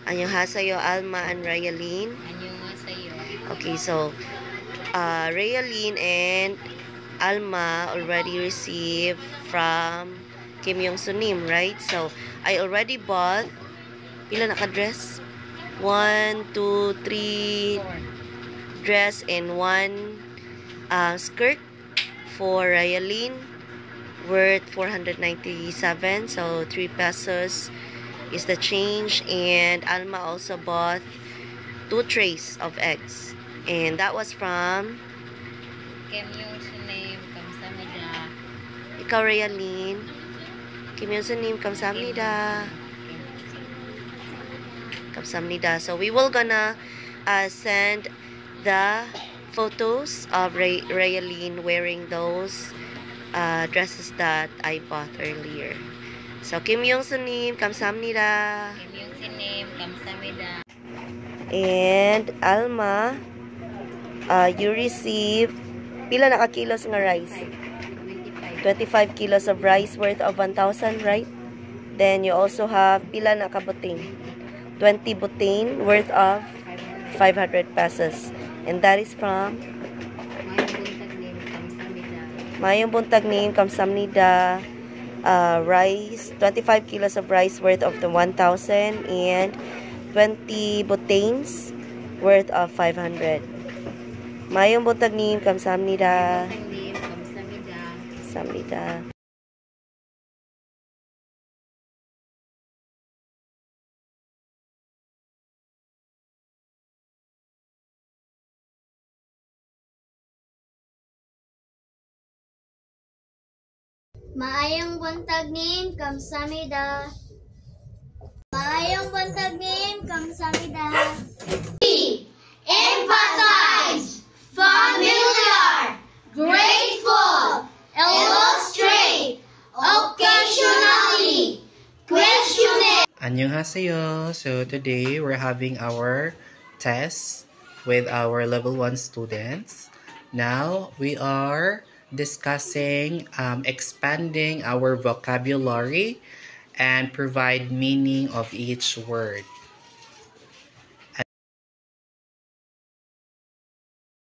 Annyeonghaseyo, Alma and Rayalyn. Annyeonghaseyo. Okay, so Rayalyn and Alma already received from Kim Yong-sunim, right? So I already bought pila naka-dress? 1, 2, 3 dress and 1 skirt for Rayalyn worth 497. So 3 pesos is the change, and Alma also bought 2 trays of eggs, and that was from Kim Yong-sunim, kamsahamnida. ikaw, Rayalyn. Kim Yong-sunim, kamsahamnida. Kamsahamnida. So we will gonna send the photos of Rayalyn wearing those dresses that I bought earlier. So Kim Yong-sunim, kamsahamnida. Kim Yong-sunim, kamsahamnida. And Alma, you receive pila na kilos nga rice? 25 kilos of rice worth of 1,000, right? Then you also have pila na buting? 20 buting worth of 500 pesos. And that is from Mayong buntag name, kamsahamnida. Rice, 25 kilos of rice worth of the 1,000 and 20 butains worth of 500. Mayong buntag name, kamsahamnida. Kamsahamnida. Maayong buntag nin, kamsahamnida. Maayong buntag nin, kamsahamnida. Emphasize, familiar, grateful, illustrate, occasionally, questionable. Annyeonghaseyo. So today we're having our test with our level 1 students. Now we are discussing expanding our vocabulary and provide meaning of each word.